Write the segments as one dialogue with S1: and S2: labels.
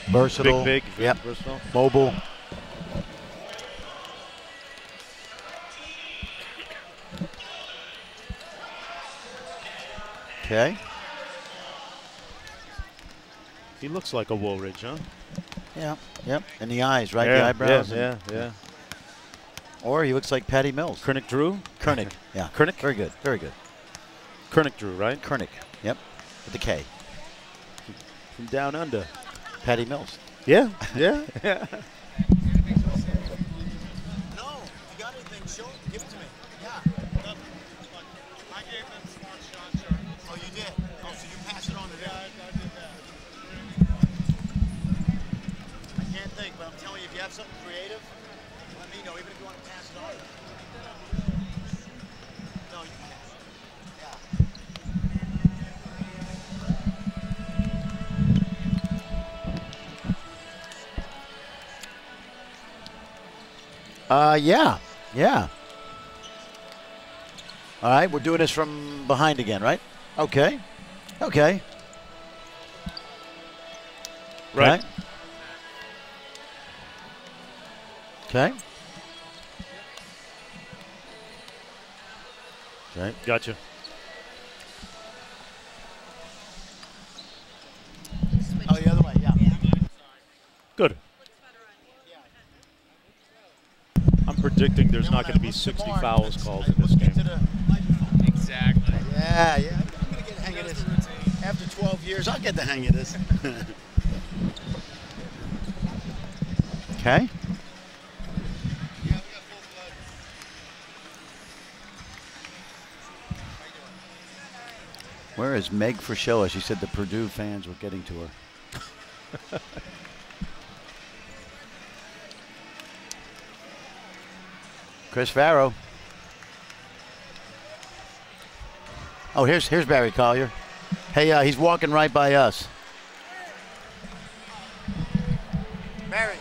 S1: Versatile.
S2: Big,
S1: yep.
S2: Versatile.
S1: Mobile. Okay.
S2: He looks like a Woolridge, huh?
S1: Yeah, yep. And the eyes, right?
S2: Yeah,
S1: the eyebrows.
S2: yeah.
S1: Or he looks like Patty Mills.
S2: Kernick Drew?
S1: Kernick, yeah.
S2: Kernick?
S1: Very good, very good.
S2: Kernick Drew, right?
S1: Kernick, yep. With the K.
S2: From down under.
S1: Patty Mills.
S2: Yeah, yeah, yeah.
S3: No, if you got anything, show it, give it to me. Yeah.
S4: I gave them smart shot shirt.
S3: Oh, you did? Oh, so you pass it on to them?
S4: Yeah, I did that.
S3: I can't think, but I'm telling you, if you have something creative, let me know, even if you want to pass it on. No, you can't.
S1: Yeah. All right, we're doing this from behind again, right? Okay.
S2: Right.
S1: Okay.
S2: Gotcha.
S3: Oh, the other way, yeah.
S2: Good. I'm predicting there's not going to be 60 fouls called in this game.
S4: Exactly.
S3: Yeah. I'm going to get the hang of this. After 12 years, I'll get the hang of this.
S1: Okay. Where is Meg Frischella? She said the Purdue fans were getting to her. Chris Farrow. Oh, here's Barry Collier. Hey, he's walking right by us.
S3: Barry.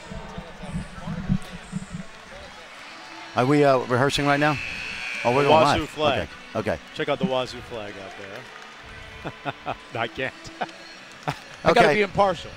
S1: Are we rehearsing right now? Oh, we're
S2: The
S1: going
S2: Wazoo
S1: live.
S2: flag.
S1: Okay.
S2: Check out the Wazoo flag out there. I can't. I
S1: Okay.
S2: gotta be impartial.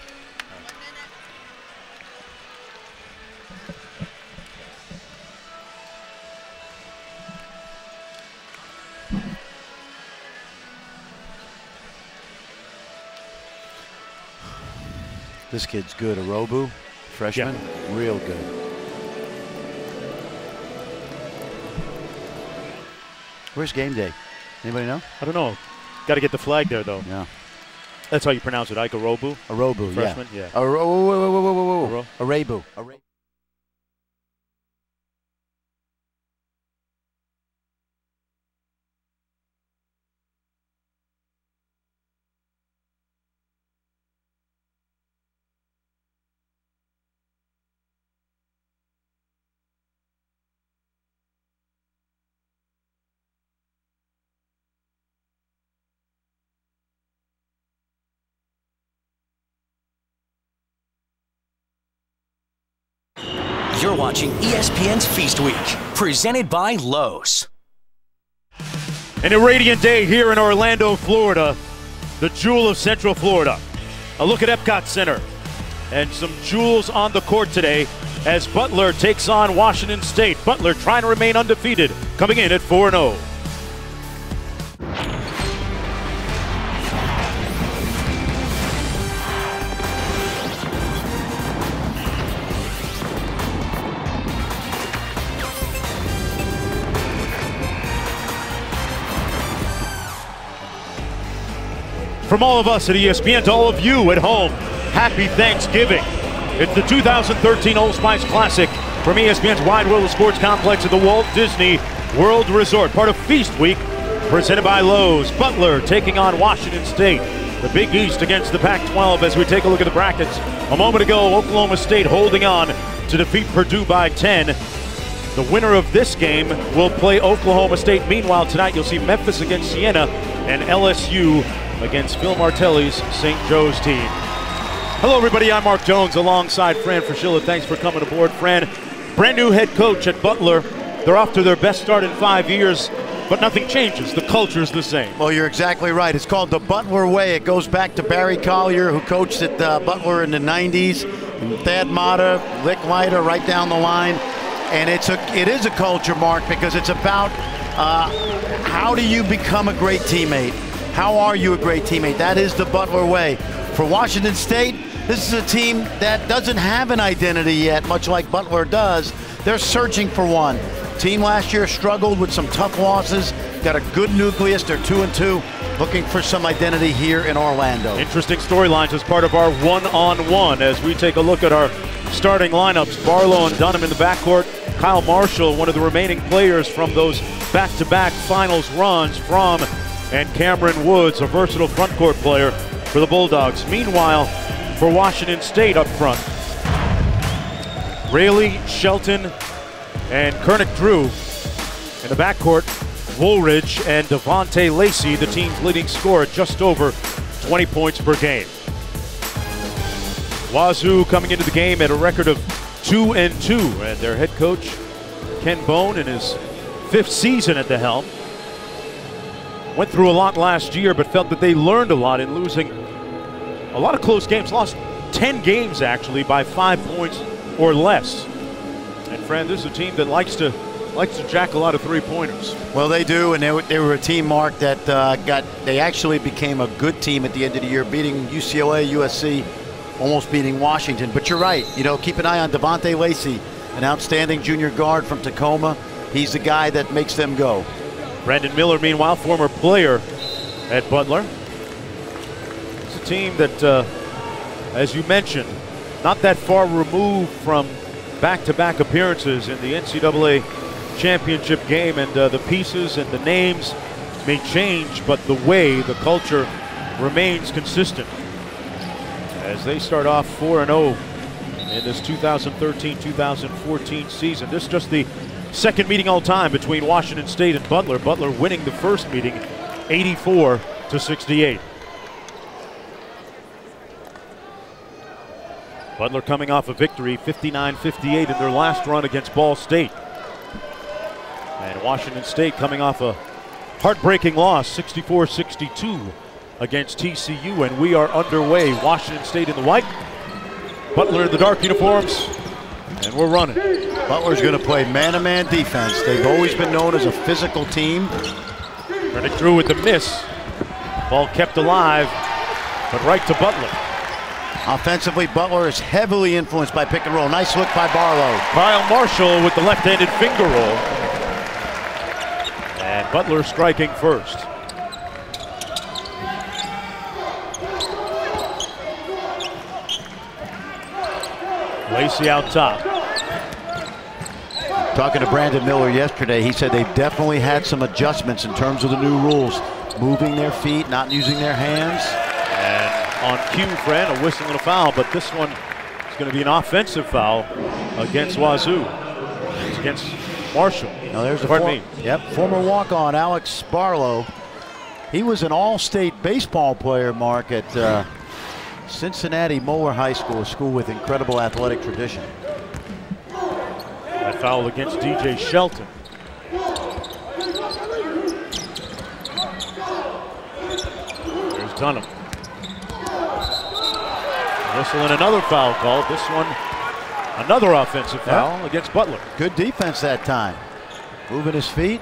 S1: This kid's good. Arobu, freshman, real good. Where's game day? Anybody know?
S2: I don't know. Got to get the flag there, though.
S1: Yeah.
S2: That's how you pronounce it, Ike Arobu.
S1: Arobu,
S2: Freshman, yeah.
S1: Arebu.
S5: You're watching ESPN's Feast Week, presented by Lowe's.
S2: An irradiant day here in Orlando, Florida, the jewel of Central Florida. A look at Epcot Center and some jewels on the court today as Butler takes on Washington State. Butler trying to remain undefeated, coming in at 4-0. From all of us at ESPN to all of you at home, happy Thanksgiving. It's the 2013 Old Spice Classic from ESPN's Wide World of Sports Complex at the Walt Disney World Resort, part of Feast Week, presented by Lowe's. Butler taking on Washington State. The Big East against the Pac-12 as we take a look at the brackets. A moment ago, Oklahoma State holding on to defeat Purdue by 10. The winner of this game will play Oklahoma State. Meanwhile, tonight you'll see Memphis against Siena and LSU against Phil Martelli's St. Joe's team. Hello, everybody. I'm Mark Jones alongside Fran Fraschilla. Thanks for coming aboard, Fran. Brand new head coach at Butler. They're off to their best start in 5 years. but nothing changes. The culture's the same.
S1: Well, you're exactly right. It's called the Butler way. It goes back to Barry Collier, who coached at Butler in the 90s, and Thad Matta, Lick Leiter, right down the line. And it is a culture, Mark, because it's about how do you become a great teammate? How are you a great teammate? That is the Butler way. For Washington State, this is a team that doesn't have an identity yet, much like Butler does. They're searching for one. Team last year struggled with some tough losses. Got a good nucleus. They're 2-2, looking for some identity here in Orlando.
S2: Interesting storylines as part of our one-on-one as we take a look at our starting lineups. Barlow and Dunham in the backcourt. Kyle Marshall, one of the remaining players from those back-to-back finals runs from, and Cameron Woods, a versatile front-court player for the Bulldogs. Meanwhile, for Washington State up front, Rayleigh, Shelton, and Kernick Drew. In the backcourt, Woolridge and Devontae Lacey, the team's leading scorer, just over 20 points per game. Wazoo coming into the game at a record of 2-2, and their head coach, Ken Bone, in his 5th season at the helm. Went through a lot last year, but felt that they learned a lot in losing a lot of close games. Lost 10 games, actually, by 5 points or less. And, Fran, this is a team that likes to jack a lot of three-pointers.
S1: Well, they do, and they were a team, Mark, that they actually became a good team at the end of the year, beating UCLA, USC, almost beating Washington. But you're right, keep an eye on Devontae Lacey, an outstanding junior guard from Tacoma. He's the guy that makes them go.
S2: Brandon Miller, meanwhile, former player at Butler. It's a team that, as you mentioned, not that far removed from back-to-back appearances in the NCAA championship game, and the pieces and the names may change, but the way, the culture remains consistent. As they start off 4-0 in this 2013-2014 season. This is just the second meeting all time between Washington State and Butler. Butler winning the first meeting 84-68. Butler coming off a victory 59-58 in their last run against Ball State. And Washington State coming off a heartbreaking loss 64-62 against TCU, and we are underway. Washington State in the white, Butler in the dark uniforms, and we're running.
S1: Butler's going to play man-to-man defense. They've always been known as a physical team.
S2: Kernick Drew with the miss. Ball kept alive, but right to Butler.
S1: Offensively, Butler is heavily influenced by pick and roll. Nice look by Barlow.
S2: Kyle Marshall with the left-handed finger roll. And Butler striking first. Lacey out top.
S1: Talking to Brandon Miller yesterday, he said they've definitely had some adjustments in terms of the new rules. Moving their feet, not using their hands.
S2: And on cue, Fran, a whistle and a foul, but this one is going to be an offensive foul against Wazoo. It's against Marshall.
S1: Now there's the former walk-on Alex Barlow. He was an all-state baseball player, Mark, at Cincinnati Moeller High School, a school with incredible athletic tradition.
S2: That foul against DJ Shelton. There's Dunham. Whistle and another foul called. This one, another offensive foul against Butler.
S1: Good defense that time. Moving his feet.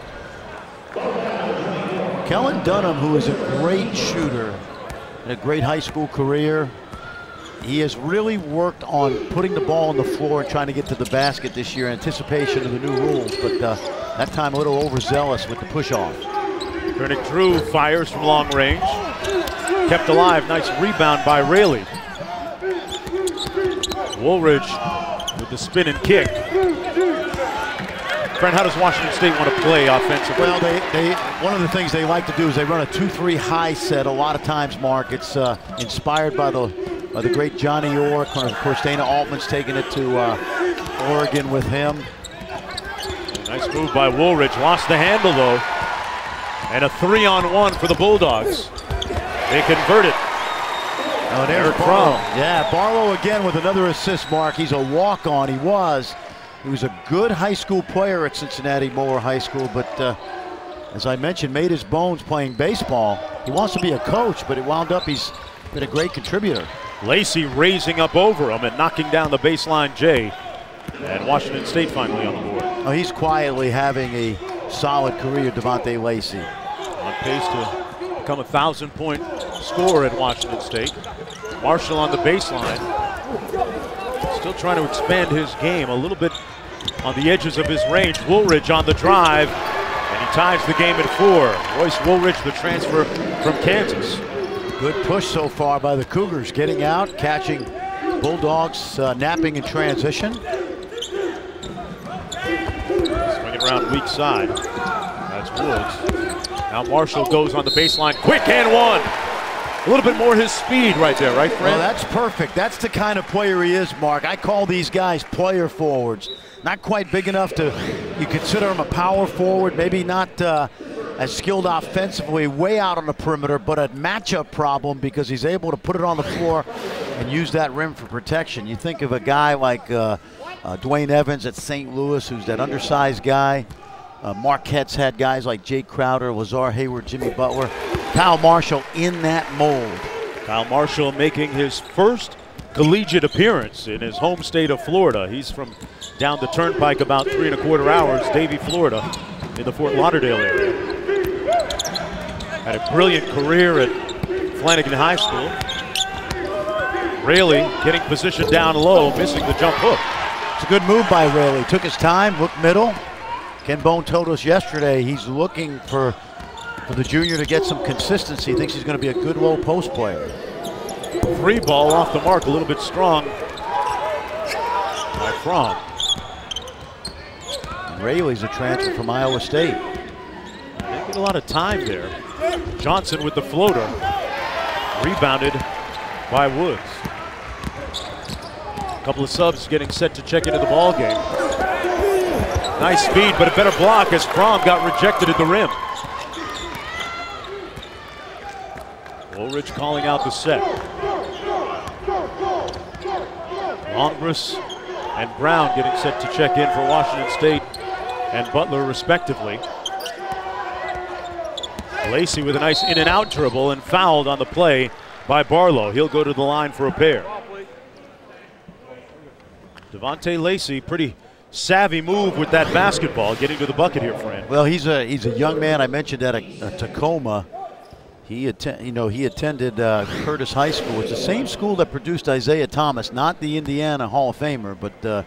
S1: Kellen Dunham, who is a great shooter and a great high school career, he has really worked on putting the ball on the floor and trying to get to the basket this year in anticipation of the new rules, but that time a little overzealous with the push-off.
S2: Kernick Drew fires from long range. Kept alive, nice rebound by Rayleigh. Woolridge with the spin and kick. Brent, how does Washington State want to play offensively?
S1: Well, they one of the things they like to do is they run a 2-3 high set a lot of times, Mark. It's inspired by the great Johnny Orr. Of course, Dana Altman's taking it to Oregon with him.
S2: Nice move by Woolridge. Lost the handle, though. And a 3-on-1 for the Bulldogs. They convert it.
S1: Oh, there's Barlow. Yeah, Barlow again with another assist, Mark. He's a walk-on. He was a good high school player at Cincinnati Moeller High School, but as I mentioned, made his bones playing baseball. He wants to be a coach, but it wound up he's been a great contributor.
S2: Lacey raising up over him and knocking down the baseline J. And Washington State finally on the board.
S1: Oh, he's quietly having a solid career, Devontae Lacey.
S2: On pace to become a 1,000-point scorer at Washington State. Marshall on the baseline. Still trying to expand his game a little bit on the edges of his range. Woolridge on the drive, and he ties the game at 4. Royce Woolridge, the transfer from Kansas.
S1: Good push so far by the Cougars, getting out, catching Bulldogs napping in transition.
S2: Swinging around weak side. That's Woods. Now Marshall goes on the baseline. Quick and one. A little bit more his speed right there, right, Fred?
S1: Well, that's perfect. That's the kind of player he is, Mark. I call these guys player forwards. Not quite big enough to, you consider him a power forward, maybe not as skilled offensively, way out on the perimeter, but a matchup problem because he's able to put it on the floor and use that rim for protection. You think of a guy like Dwayne Evans at St. Louis, who's that undersized guy. Marquette's had guys like Jake Crowder, Lazar Hayward, Jimmy Butler. Kyle Marshall in that mold.
S2: Kyle Marshall making his first collegiate appearance in his home state of Florida. He's from down the turnpike about 3 1/4 hours, Davie, Florida, in the Fort Lauderdale area. Had a brilliant career at Flanagan High School. Raley getting positioned down low, missing the jump hook.
S1: It's a good move by Raley. Took his time, looked middle. Ken Bone told us yesterday he's looking for the junior to get some consistency. He thinks he's going to be a good low post player.
S2: 3 ball off the mark, a little bit strong by Fromm.
S1: Raley's a transfer from Iowa State.
S2: They get a lot of time there. Johnson with the floater. Rebounded by Woods. A couple of subs getting set to check into the ball game. Nice speed, but a better block as Fromm got rejected at the rim. Woolridge calling out the set. Longbris and Brown getting set to check in for Washington State and Butler respectively. Lacey with a nice in and out dribble and fouled on the play by Barlow. He'll go to the line for a pair. Devontae Lacey, pretty savvy move with that basketball, getting to the bucket here, Fran.
S1: Well, he's a young man. I mentioned at Tacoma. He attended Curtis High School. It's the same school that produced Isaiah Thomas, not the Indiana Hall of Famer, but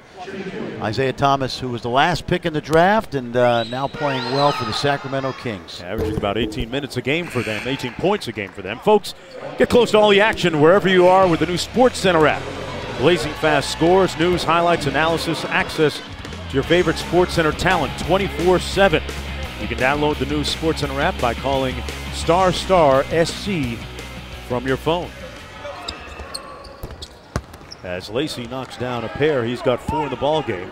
S1: Isaiah Thomas, who was the last pick in the draft and now playing well for the Sacramento Kings.
S2: Averaging about 18 minutes a game for them, 18 points a game for them. Folks, get close to all the action wherever you are with the new Sports Center app. Blazing fast scores, news, highlights, analysis, access to your favorite Sports Center talent 24/7. You can download the new Sports Center app by calling *SC from your phone. As Lacey knocks down a pair, he's got 4 in the ball game.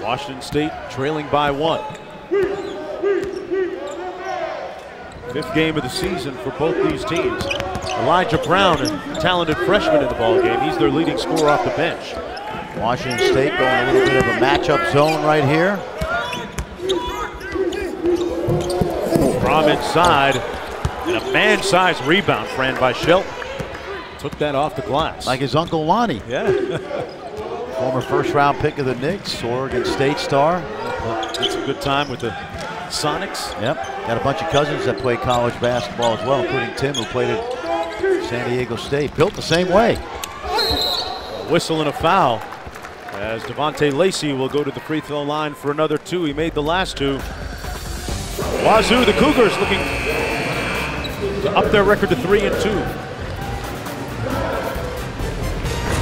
S2: Washington State trailing by 1. 5th game of the season for both these teams. Elijah Brown, a talented freshman in the ball game. He's their leading scorer off the bench.
S1: Washington State going a little bit of a matchup zone right here.
S2: From inside, and a man-sized rebound, Fran, by Shelton. Took that off the glass.
S1: Like his uncle Lonnie.
S2: Yeah.
S1: Former first-round pick of the Knicks, Oregon State star.
S2: It's a good time with the Sonics.
S1: Yep. Got a bunch of cousins that play college basketball as well, including Tim, who played at San Diego State. Built the same way.
S2: A whistle and a foul as Devontae Lacey will go to the free throw line for another 2. He made the last 2. Wazoo, the Cougars, looking to up their record to 3-2.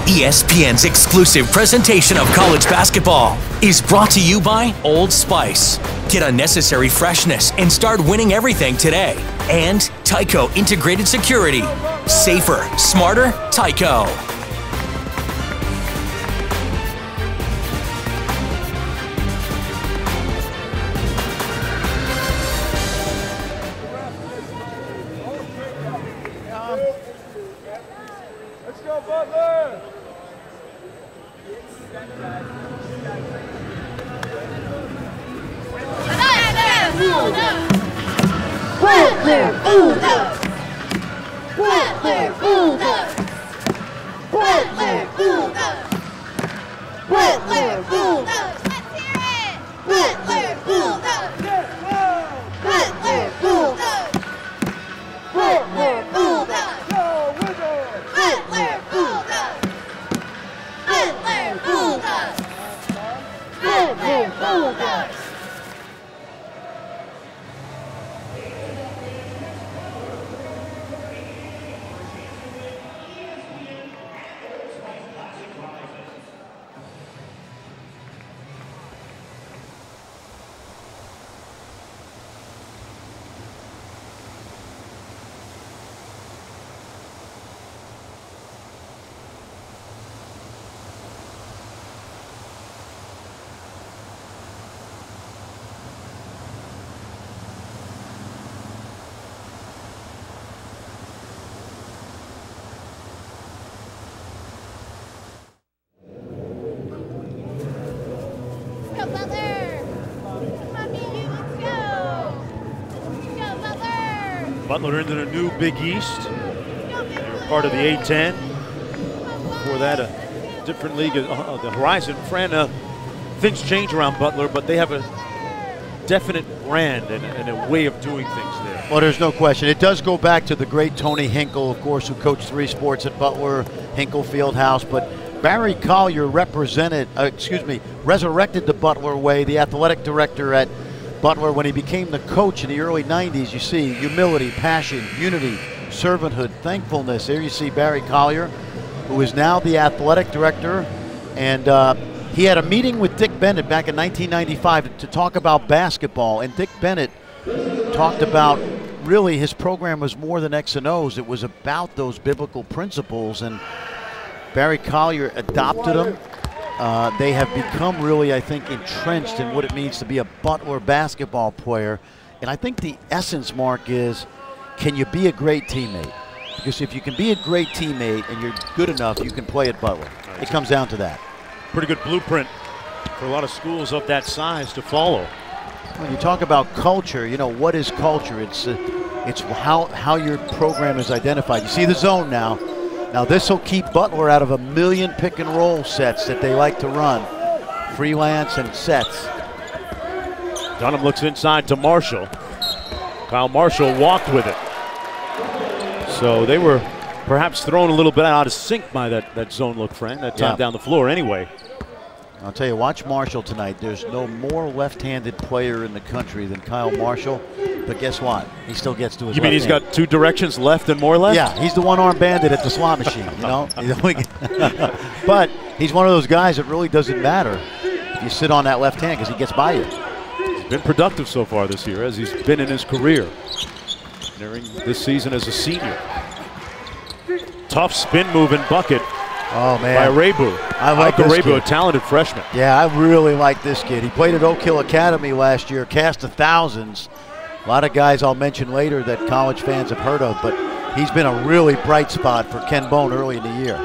S5: ESPN's exclusive presentation of college basketball is brought to you by Old Spice. Get unnecessary freshness and start winning everything today. And Tyco Integrated Security. Safer, smarter, Tyco.
S4: Let's go, Butler!
S6: No! Bulldogs! Butler Bulldogs! Butler Bulldogs! Butler Bulldogs! Let's hear it! Butler Bulldogs! Butler Bulldogs! Butler Bulldogs! Butler Bulldogs! Butler Bulldogs! Butler Bulldogs! Go Butler! Come on, BU, let's go! Go Butler!
S2: Butler into the new Big East.
S6: Go Big
S2: They were part of the A-10. Before that, a different league, the Horizon. Fran, things change around Butler, but they have a definite brand and a way of doing things there.
S1: Well, there's no question. It does go back to the great Tony Hinkle, of course, who coached 3 sports at Butler, Hinkle Fieldhouse. But Barry Collier resurrected the Butler way, the athletic director at Butler when he became the coach in the early 90s. You see humility, passion, unity, servanthood, thankfulness. There you see Barry Collier, who is now the athletic director. And he had a meeting with Dick Bennett back in 1995 to talk about basketball. And Dick Bennett talked about really his program was more than X and O's. It was about those biblical principles. And Barry Collier adopted them. They have become really, I think, entrenched in what it means to be a Butler basketball player. And I think the essence, Mark, is can you be a great teammate? Because if you can be a great teammate and you're good enough, you can play at Butler. It comes down to that.
S2: Pretty good blueprint for a lot of schools of that size to follow.
S1: When you talk about culture, you know, what is culture? It's how your program is identified. You see the zone now. Now this will keep Butler out of a million pick and roll sets that they like to run. Freelance and sets.
S2: Dunham looks inside to Marshall. Kyle Marshall walked with it. So they were perhaps thrown a little bit out of sync by that zone look, Frank, that time down the floor anyway.
S1: I'll tell you, watch Marshall tonight. There's no more left-handed player in the country than Kyle Marshall. But guess what? He still gets to his
S2: You mean he's got 2 directions left and more left?
S1: Yeah, he's the one-arm bandit at the slot machine, you know? But he's one of those guys that really doesn't matter if you sit on that left hand because he gets by you.
S2: He's been productive so far this year, as he's been in his career. Entering this season as a senior. Tough spin move and bucket.
S1: Oh, man.
S2: By Rebu.
S1: I like this
S2: Rebu,
S1: kid.
S2: a talented freshman.
S1: Yeah, I really like this kid. He played at Oak Hill Academy last year, cast of thousands. A lot of guys I'll mention later that college fans have heard of, but he's been a really bright spot for Ken Bone early in the year.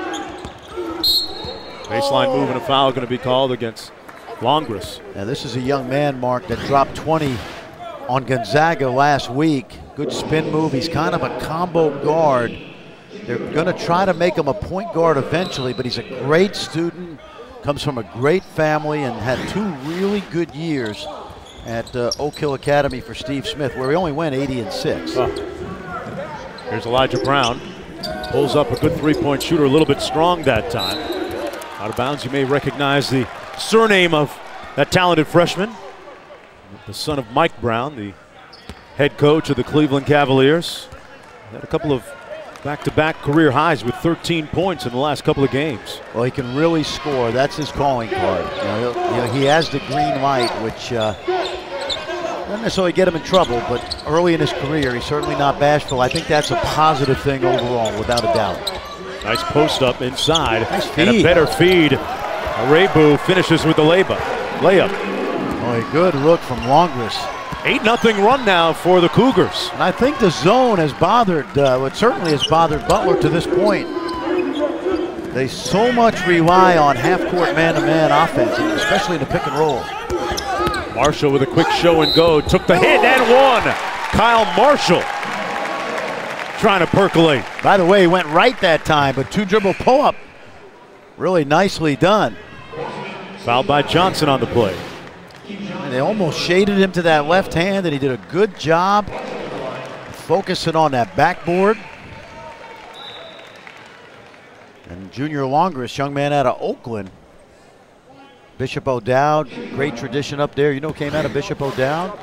S2: Baseline move and a foul going to be called against Longris.
S1: Now this is a young man, Mark, that dropped 20 on Gonzaga last week. Good spin move. He's kind of a combo guard. They're going to try to make him a point guard eventually, but he's a great student, comes from a great family, and had 2 really good years at Oak Hill Academy for Steve Smith, where he only went 80-6.
S2: Oh. Here's Elijah Brown. Pulls up a good 3-point shooter, a little bit strong that time. Out of bounds, you may recognize the surname of that talented freshman. The son of Mike Brown, the head coach of the Cleveland Cavaliers. Had a couple of back-to-back career highs with 13 points in the last couple of games.
S1: Well, he can really score. That's his calling card. You know, he has the green light, which doesn't necessarily get him in trouble, but early in his career, he's certainly not bashful. I think that's a positive thing overall, without a doubt.
S2: Nice post up inside.
S1: Nice feed.
S2: And a better feed. Rebu finishes with the layup.
S1: Oh, a good look from Longris.
S2: 8-0 run now for the Cougars.
S1: And I think the zone has bothered, it certainly has bothered Butler to this point. They so much rely on half-court man-to-man offense, especially in the pick and roll.
S2: Marshall with a quick show and go, took the hit and won. Kyle Marshall trying to percolate.
S1: By the way, he went right that time, but 2-dribble pull-up. Really nicely done.
S2: Fouled by Johnson on the play.
S1: And they almost shaded him to that left hand, and he did a good job focusing on that backboard. And Junior Longress, young man out of Oakland. Bishop O'Dowd, great tradition up there. You know, came out of Bishop O'Dowd,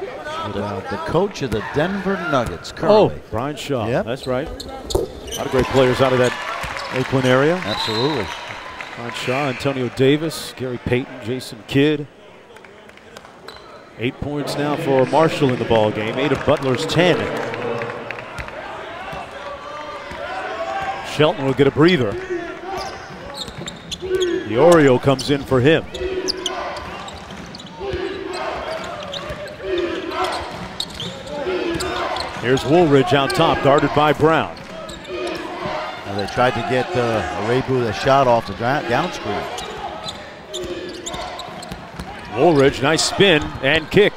S1: the coach of the Denver Nuggets currently.
S2: Oh, Brian Shaw.
S1: Yep.
S2: That's right. A lot of great players out of that Oakland area.
S1: Absolutely.
S2: Brian Shaw, Antonio Davis, Gary Payton, Jason Kidd. 8 points now for Marshall in the ball game. 8 of Butler's 10. Shelton will get a breather. The Oreo comes in for him. Here's Woolridge out top, guarded by Brown.
S1: They tried to get Arebu the shot off the down screen.
S2: Woolridge, nice spin and kick.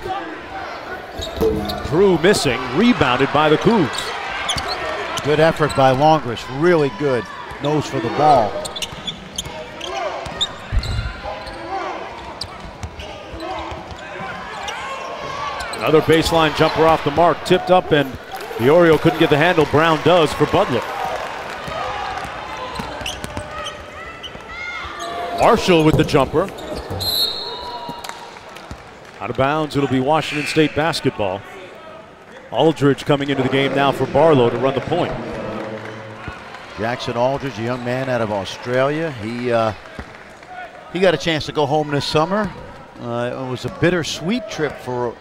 S2: Drew missing, rebounded by the Cougs.
S1: Good effort by Longress, really good nose for the ball.
S2: Another baseline jumper off the mark, tipped up, and the Oreo couldn't get the handle. Brown does for Butler. Marshall with the jumper. Out of bounds, it'll be Washington State basketball. Aldridge coming into the game now for Barlow to run the point.
S1: Jackson Aldridge, a young man out of Australia. He got a chance to go home this summer. It was a bittersweet trip for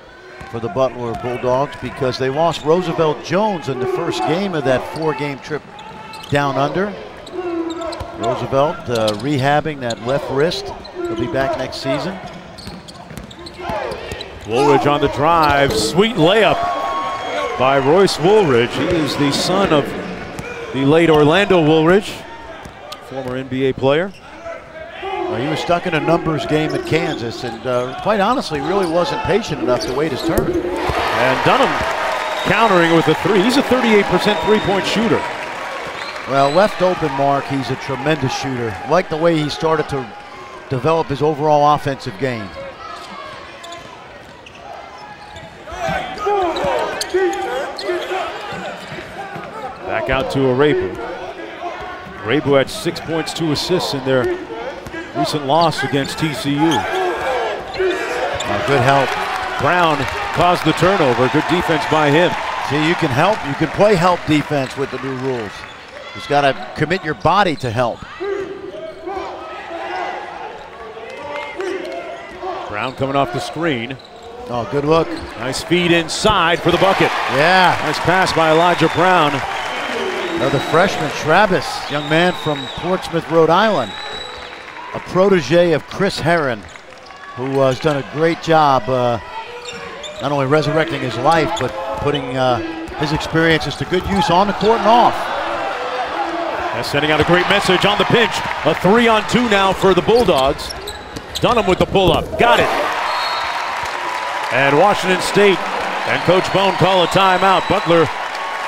S1: the Butler Bulldogs because they lost Roosevelt Jones in the first game of that 4-game trip down under. Roosevelt rehabbing that left wrist. He'll be back next season.
S2: Woolridge on the drive, sweet layup by Royce Woolridge. He is the son of the late Orlando Woolridge, former NBA player.
S1: He was stuck in a numbers game at Kansas and quite honestly really wasn't patient enough to wait his turn.
S2: And Dunham countering with a three. He's a 38% three-point shooter.
S1: Well, left open mark, he's a tremendous shooter. Like the way he started to develop his overall offensive game.
S2: Back out to Arebu. Arebu had 6 points, 2 assists in their recent loss against TCU.
S1: Good help.
S2: Brown caused the turnover. Good defense by him.
S1: See, you can help. You can play help defense with the new rules. You just got to commit your body to help.
S2: Brown coming off the screen.
S1: Oh, good look.
S2: Nice feed inside for the bucket.
S1: Yeah.
S2: Nice pass by Elijah Brown.
S1: Another freshman, Travis, young man from Portsmouth, Rhode Island. A protege of Chris Herron, who has done a great job not only resurrecting his life, but putting his experiences to good use on the court and off.
S2: That's sending out a great message on the pinch. A 3-on-2 now for the Bulldogs. Dunham with the pull-up. Got it. And Washington State and Coach Bone call a timeout. Butler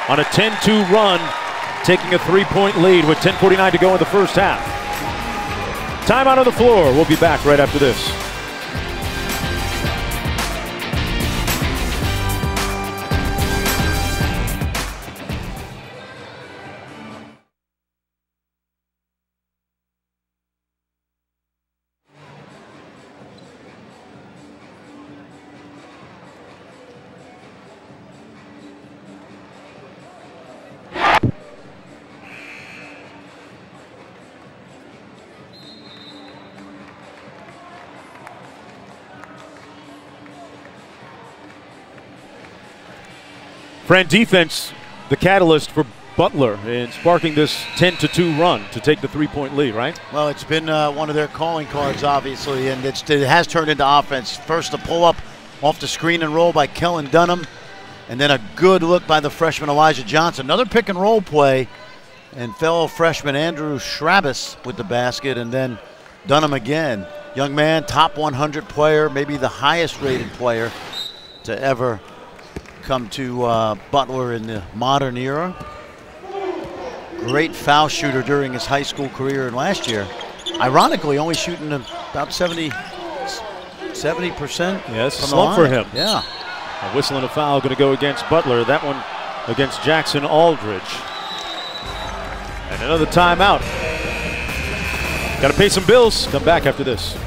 S2: on a 10-2 run, taking a 3-point lead with 10:49 to go in the first half. Timeout on the floor. We'll be back right after this. Friend, defense, the catalyst for Butler in sparking this 10-2 run to take the 3-point lead, right?
S1: Well, it's been one of their calling cards, obviously, and it has turned into offense. First, a pull-up off the screen and roll by Kellen Dunham, and then a good look by the freshman Elijah Johnson. Another pick-and-roll play, and fellow freshman Andrew Schrabis with the basket, and then Dunham again. Young man, top 100 player, maybe the highest-rated player to ever come to Butler in the modern era. great foul shooter during his high school career and last year. Ironically, only shooting about 70%.
S2: Yes, a slump for him.
S1: Yeah.
S2: A whistle and a foul going to go against Butler. That one against Jackson Aldridge. And another timeout. Got to pay some bills. Come back after this.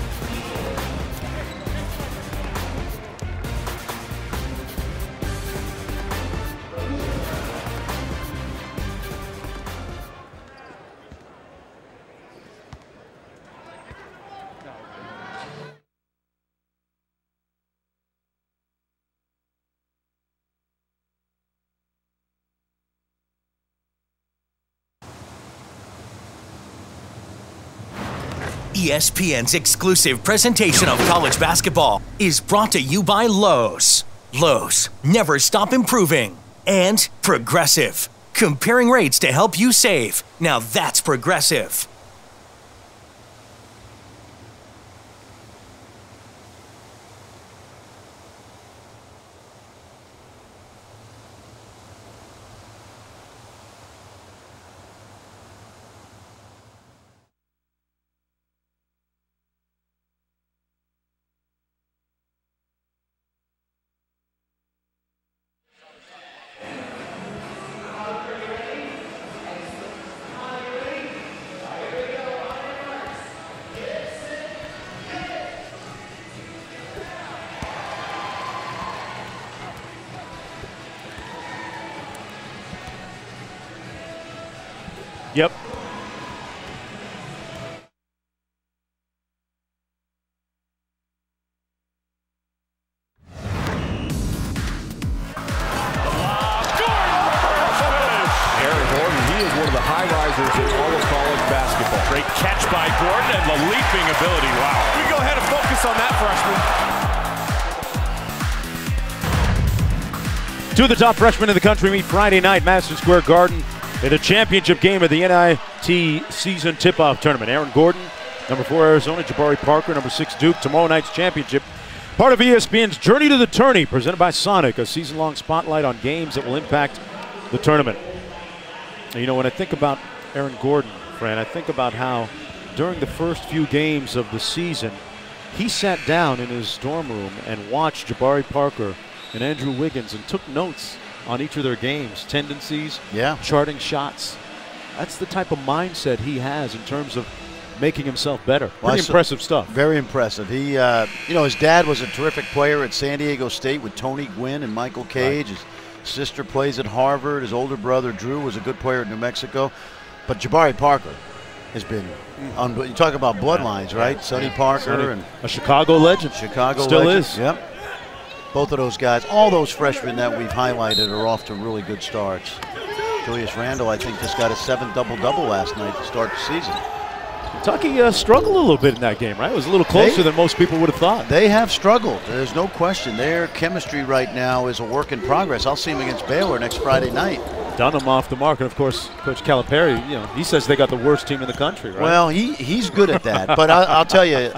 S5: ESPN's exclusive presentation of college basketball is brought to you by Lowe's. Lowe's, never stop improving. And Progressive, comparing rates to help you save. Now that's Progressive.
S2: Yep.
S7: high-risers in all of college basketball. Great catch by Gordon and the leaping ability. Wow. We go ahead and focus on that freshman.
S2: Two of the top freshmen in the country meet Friday night, Madison Square Garden, in a championship game of the NIT season tip-off tournament. Aaron Gordon, number 4 Arizona, Jabari Parker, number 6 Duke, tomorrow night's championship. Part of ESPN's Journey to the Tourney, presented by Sonic, a season-long spotlight on games that will impact the tournament. And you know, when I think about Aaron Gordon, Fran, I think about how during the first few games of the season, he sat down in his dorm room and watched Jabari Parker and Andrew Wiggins and took notes on each of their games, tendencies, charting shots. That's the type of mindset he has in terms of making himself better. Pretty impressive stuff.
S1: Very impressive. He, you know, his dad was a terrific player at San Diego State with Tony Gwynn and Michael Cage. Right. His sister plays at Harvard. His older brother, Drew, was a good player at New Mexico. But Jabari Parker has been, you talk about bloodlines, right? Sonny Parker. And
S2: a Chicago legend. Still
S1: legend.
S2: is.
S1: Yep. Both of those guys, all those freshmen that we've highlighted are off to really good starts. Julius Randle, I think, just got a 7th double-double last night to start the season.
S2: Kentucky struggled a little bit in that game, right? It was a little closer than most people would have thought.
S1: They have struggled. There's no question. Their chemistry right now is a work in progress. I'll see them against Baylor next Friday night.
S2: Dunham off the mark, and of course, Coach Calipari, you know, he says they got the worst team in the country, right?
S1: Well, he's good at that. But I'll tell you,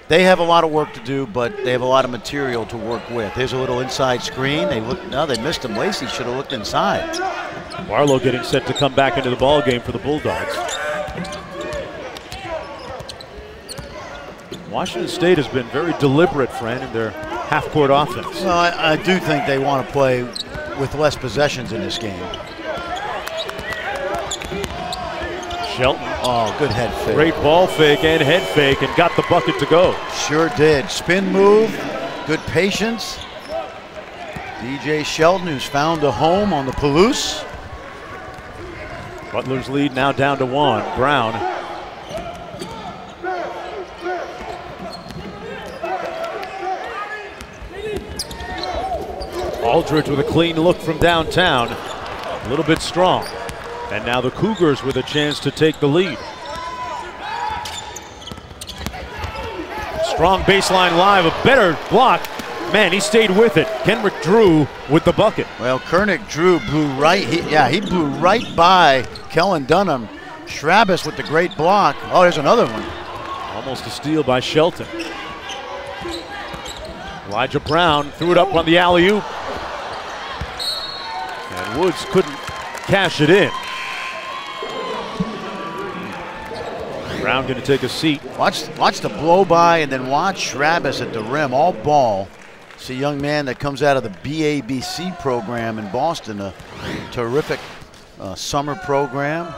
S1: they have a lot of work to do, but they have a lot of material to work with. Here's a little inside screen. They missed him. Lacey should have looked inside.
S2: Barlow getting set to come back into the ball game for the Bulldogs. Washington State has been very deliberate, Fran, in their half-court offense.
S1: Well, I do think they want to play with less possessions in this game.
S2: Shelton.
S1: Oh, good head fake.
S2: Great ball fake and head fake, and got the bucket to go.
S1: Sure did. Spin move, good patience. DJ Shelton, who's found a home on the Palouse.
S2: Butler's lead now down to 1. Brown. Aldridge with a clean look from downtown. A little bit strong. And now the Cougars with a chance to take the lead. Strong baseline live, a better block. Man, he stayed with it. Kenrick Drew with the bucket.
S1: Well, Kenrick Drew blew right. He blew right by Kellen Dunham. Schrabis with the great block. Oh, there's another one.
S2: Almost a steal by Shelton. Elijah Brown threw it up on the alley-oop. And Woods couldn't cash it in. Brown going to take a seat.
S1: Watch the blow by and then watch Schrabis at the rim, all ball. It's a young man that comes out of the BABC program in Boston, a terrific summer program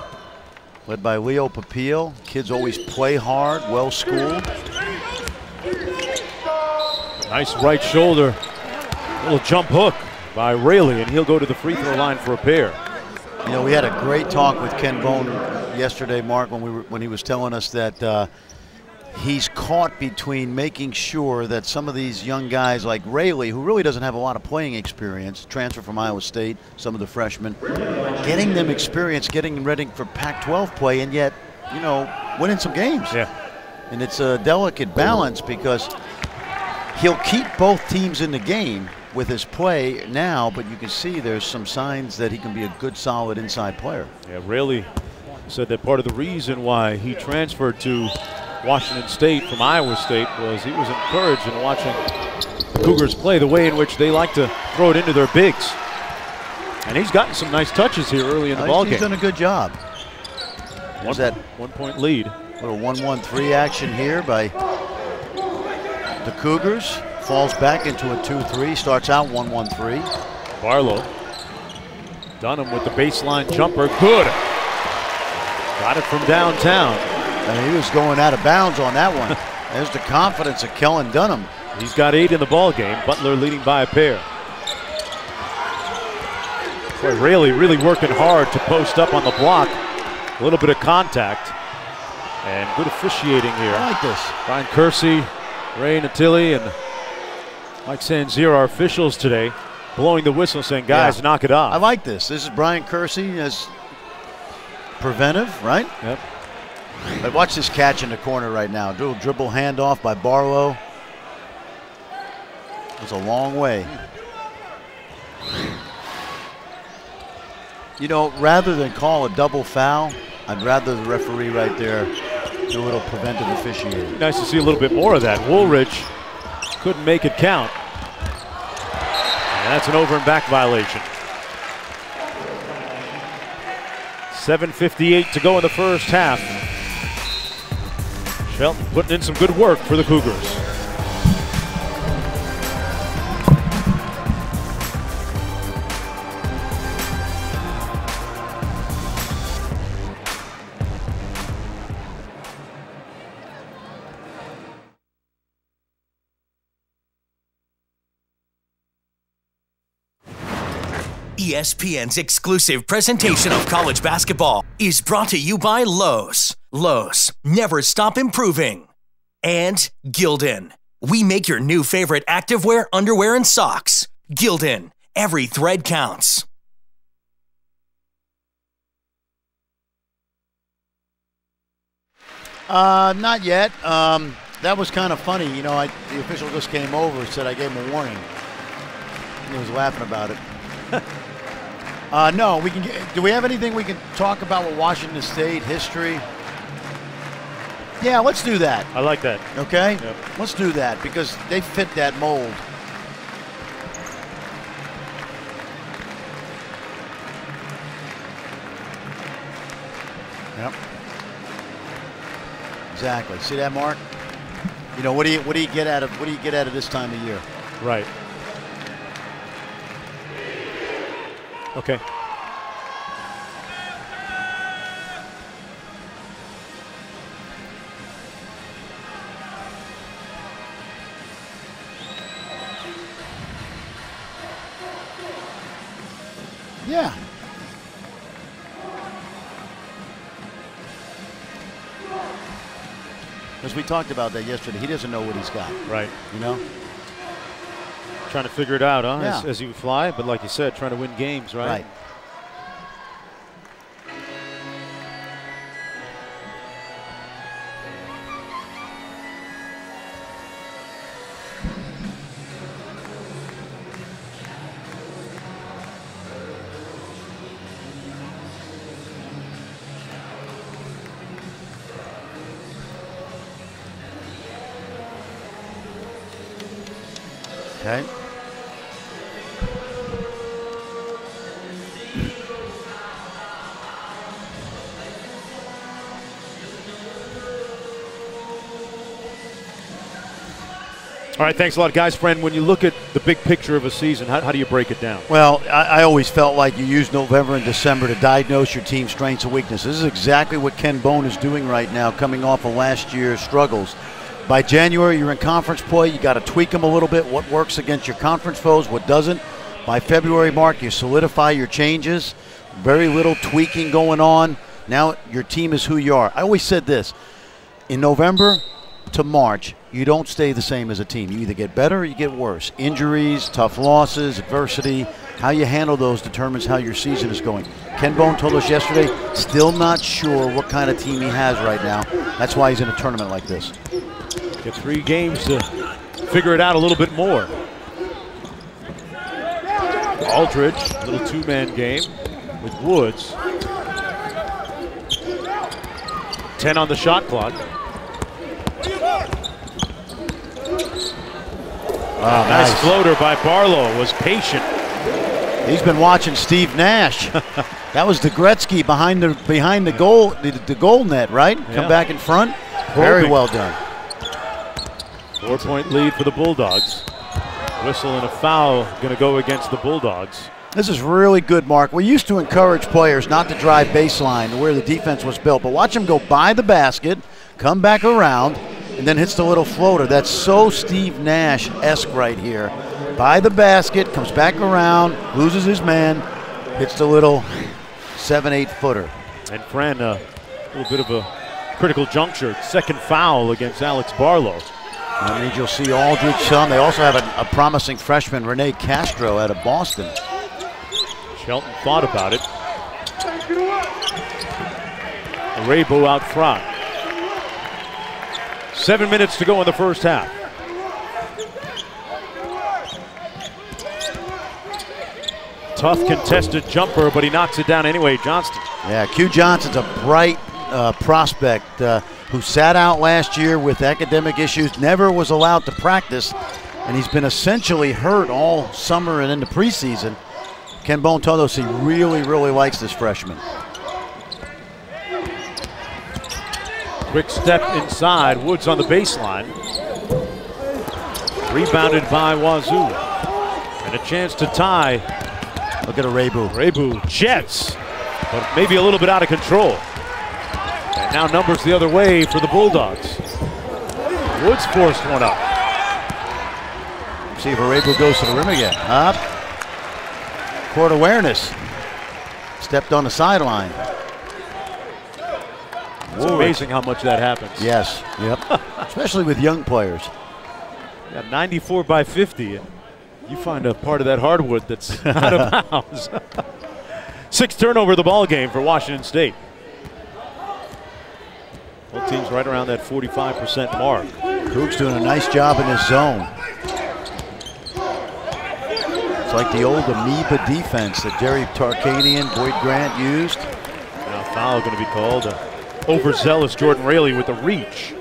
S1: led by Leo Papil. Kids always play hard, well schooled.
S2: Nice right shoulder, little jump hook by Rayleigh, and he'll go to the free throw line for a pair.
S1: You know, we had a great talk with Ken Bone yesterday, Mark, when he was telling us that he's caught between making sure that some of these young guys like Rayleigh, who really doesn't have a lot of playing experience, transfer from Iowa State, some of the freshmen, getting them experience, getting them ready for Pac-12 play, and yet, you know, winning some games.
S2: Yeah.
S1: And it's a delicate balance because he'll keep both teams in the game with his play now, but you can see there's some signs that he can be a good, solid inside player.
S2: Yeah, Rayleigh said that part of the reason why he transferred to Washington State from Iowa State was he was encouraged in watching the Cougars play the way in which they like to throw it into their bigs. And he's gotten some nice touches here early in the ballgame.
S1: He's done a good job.
S2: There's that 1 point lead.
S1: Little 1-1-3 action here by the Cougars. Falls back into a 2-3, starts out 1-1-3.
S2: Barlow. Dunham with the baseline jumper, good. Got it from downtown.
S1: And he was going out of bounds on that one. There's the confidence of Kellen Dunham.
S2: He's got 8 in the ball game. Butler leading by a pair. Boy, Rayleigh really working hard to post up on the block. A little bit of contact. And good officiating here.
S1: I like this.
S2: Brian Kersey, Ray Natili, and Mike Sanzier, our officials today, blowing the whistle saying, guys, knock it off.
S1: I like this. This is Brian Kersey as preventive, right?
S2: Yep.
S1: But watch this catch in the corner right now. Do a dribble handoff by Barlow. It's a long way. You know, rather than call a double foul, I'd rather the referee right there do a little preventive officiating.
S2: Nice to see a little bit more of that. Woolridge couldn't make it count. And that's an over and back violation. 7:58 to go in the first half. Shelton putting in some good work for the Cougars.
S5: ESPN's exclusive presentation of college basketball is brought to you by Lowe's. Lowe's, never stop improving. And Gildan. We make your new favorite activewear, underwear, and socks. Gildan, every thread counts.
S1: Not yet. That was kind of funny. You know, the official just came over and said I gave him a warning. He was laughing about it. No, we can. Do we have anything we can talk about with Washington State history? Yeah, let's do that.
S2: I like that.
S1: Okay?
S2: Yep.
S1: Let's do that because they fit that mold. Yep. Exactly. See that, Mark? You know, what do you get out of this time of year?
S2: Right. Okay.
S1: Yeah. Because we talked about that yesterday. He doesn't know what he's got.
S2: Right.
S1: You know?
S2: Trying to figure it out, huh?
S1: Yeah.
S2: As you fly, but like you said, trying to win games, right?
S1: Right. Okay.
S2: All right, thanks a lot, guys. Friend, when you look at the big picture of a season, how do you break it down?
S1: Well, I always felt like you use November and December to diagnose your team's strengths and weaknesses. This is exactly what Ken Bone is doing right now, coming off of last year's struggles. By January, you're in conference play. You got to tweak them a little bit. What works against your conference foes, what doesn't. By February mark, you solidify your changes. Very little tweaking going on. Now your team is who you are. I always said this. In November to March, you don't stay the same as a team. You either get better or you get worse. Injuries, tough losses, adversity, how you handle those determines how your season is going. Ken Bone told us yesterday, still not sure what kind of team he has right now. That's why he's in a tournament like this.
S2: Get 3 games to figure it out a little bit more. Aldridge, little 2-man game with Woods. 10 on the shot clock.
S1: Oh,
S2: nice floater by Barlow, was patient.
S1: He's been watching Steve Nash. That was the Gretzky behind the goal net, right?
S2: Yeah.
S1: Come back in front. Very well done.
S2: 4-point lead for the Bulldogs. Whistle and a foul going to go against the Bulldogs.
S1: This is really good, Mark. We used to encourage players not to drive baseline where the defense was built, but watch him go by the basket, come back around, and then hits the little floater. That's so Steve Nash-esque right here. By the basket, comes back around, loses his man, hits the little 7-8 footer.
S2: And Fran, a little bit of a critical juncture. Second foul against Alex Barlow.
S1: That means you'll see Aldridge some. They also have a promising freshman, Renee Castro, out of Boston.
S2: Shelton thought about it. Rabo out front. 7 minutes to go in the first half. Tough contested jumper, but he knocks it down anyway, Johnston.
S1: Yeah, Q Johnston's a bright prospect who sat out last year with academic issues, never was allowed to practice, and he's been essentially hurt all summer and into preseason. Ken Bone told us he really, really likes this freshman.
S2: Quick step inside, Woods on the baseline. Rebounded by Wazoo. And a chance to tie.
S1: Look at Rabo.
S2: Rabo jets, but maybe a little bit out of control. And now numbers the other way for the Bulldogs. Woods forced one up.
S1: See if Rabo goes to the rim again. Up. Court awareness. Stepped on the sideline.
S2: It's amazing how much that happens.
S1: Yes. Yep. Especially with young players.
S2: Yeah, 94 by 50. And you find a part of that hardwood that's out of bounds. 6 turnover the ball game for Washington State. Both teams right around that 45% mark.
S1: Cougs doing a nice job in his zone. It's like the old amoeba defense that Jerry Tarkanian, Boyd Grant used.
S2: Now foul going to be called. Overzealous Jordan Raley with the reach.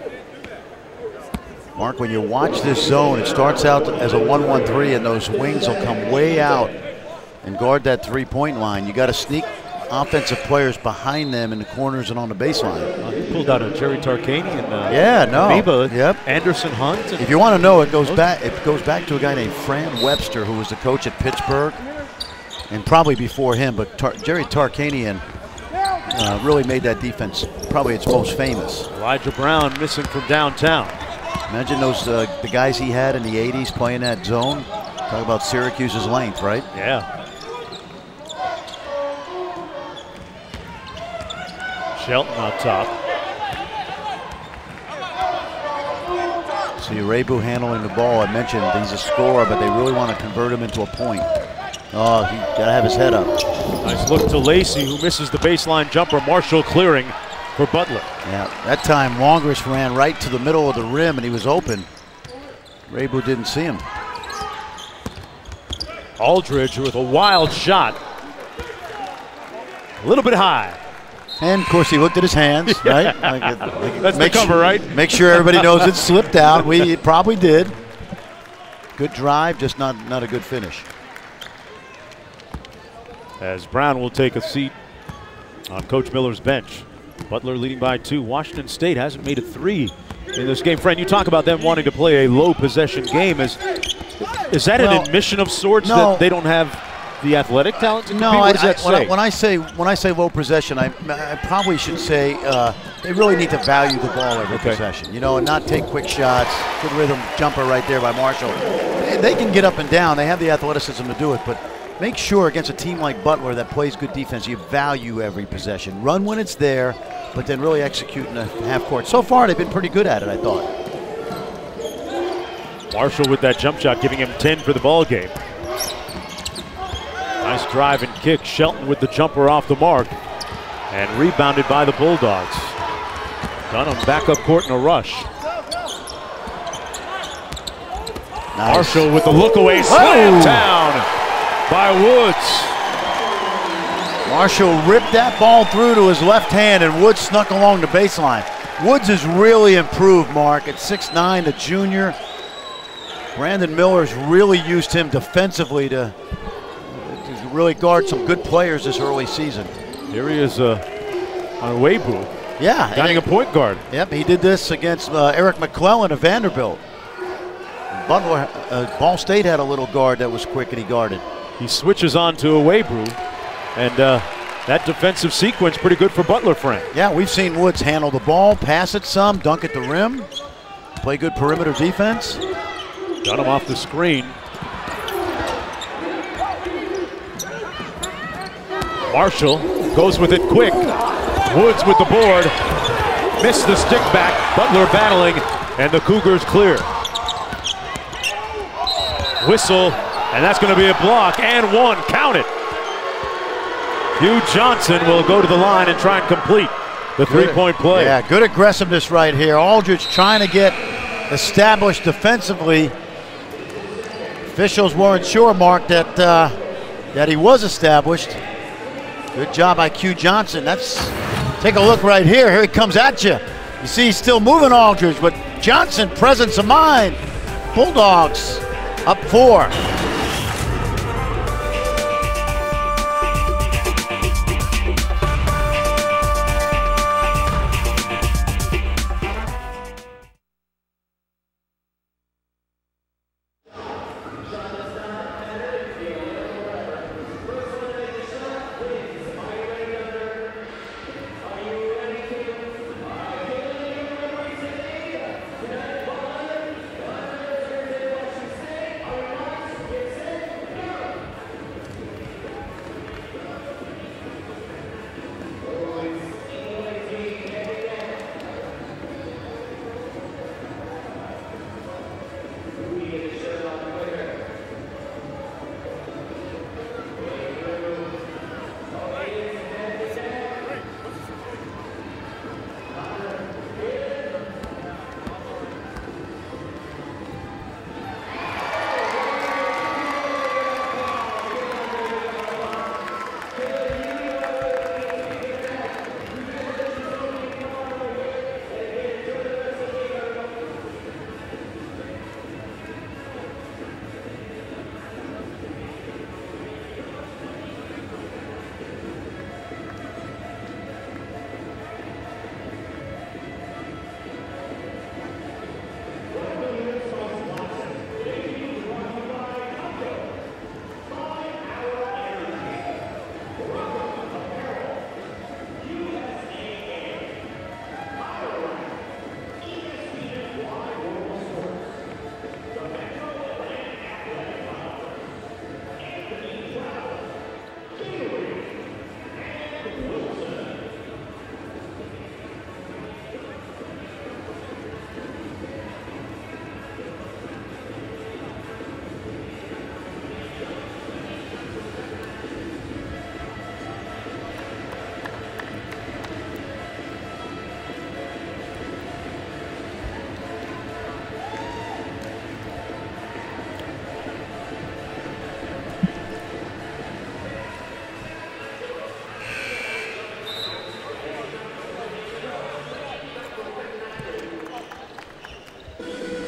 S1: Mark, when you watch this zone, it starts out as a 1-1-3, and those wings will come way out and guard that 3-point line. You got to sneak offensive players behind them in the corners and on the baseline.
S2: He pulled out a Jerry Tarkanian.
S1: Yeah, no.
S2: Amoeba,
S1: yep.
S2: Anderson Hunt.
S1: If you want to know, it goes back to a guy named Fran Webster, who was the coach at Pittsburgh, and probably before him. But Jerry Tarkanian really made that defense probably its most famous.
S2: Elijah Brown missing from downtown.
S1: Imagine those the guys he had in the 80s playing that zone. Talk about Syracuse's length, right?
S2: Yeah. Shelton on top.
S1: See Rabo handling the ball. I mentioned he's a scorer, but they really want to convert him into a point. Oh, he got to have his head up.
S2: Nice look to Lacey, who misses the baseline jumper. Marshall clearing for Butler.
S1: Yeah, that time Longris ran right to the middle of the rim, and he was open. Rabo didn't see him.
S2: Aldridge with a wild shot. A little bit high.
S1: And, of course, he looked at his hands, right?
S2: That's the cover, right?
S1: Make sure everybody knows it slipped out. It probably did. Good drive, just not a good finish.
S2: As Brown will take a seat on Coach Miller's bench. Butler leading by 2. Washington State hasn't made a 3 in this game. Friend, you talk about them wanting to play a low possession game. Is that an admission of sorts that they don't have the athletic talent to compete?
S1: No,
S2: what does that say?
S1: When I say low possession, I probably should say they really need to value the ball every possession, you know, and not take quick shots. Good rhythm jumper right there by Marshall. They can get up and down. They have the athleticism to do it, but make sure against a team like Butler that plays good defense, you value every possession. Run when it's there, but then really execute in the half court. So far, they've been pretty good at it, I thought.
S2: Marshall with that jump shot, giving him 10 for the ball game. Nice drive and kick. Shelton with the jumper off the mark. And rebounded by the Bulldogs. Dunham back up court in a rush.
S1: Nice.
S2: Marshall with the look away. Slam down by Woods.
S1: Marshall ripped that ball through to his left hand, and Woods snuck along the baseline. Woods has really improved, Mark. At 6'9", the junior. Brandon Miller's really used him defensively to really guard some good players this early season.
S2: Here he is on Weibu.
S1: Yeah.
S2: Guarding a point guard.
S1: Yep, he did this against Eric McClellan of Vanderbilt. Butler, Ball State had a little guard that was quick and he guarded.
S2: He switches on to Weibu, and that defensive sequence pretty good for Butler, friend.
S1: Yeah, we've seen Woods handle the ball, pass it some, dunk at the rim, play good perimeter defense.
S2: Dunham off the screen. Marshall goes with it quick. Woods with the board. Missed the stick back. Butler battling, and the Cougars clear. Whistle, and that's going to be a block, and one. Count it. Hugh Johnson will go to the line and try and complete the three-point play.
S1: Yeah, good aggressiveness right here. Aldridge trying to get established defensively. Officials weren't sure, Mark, that he was established. Good job by Hugh Johnson. Take a look right here. Here he comes at you. You see he's still moving Aldridge, but Johnson, presence of mind. Bulldogs up 4.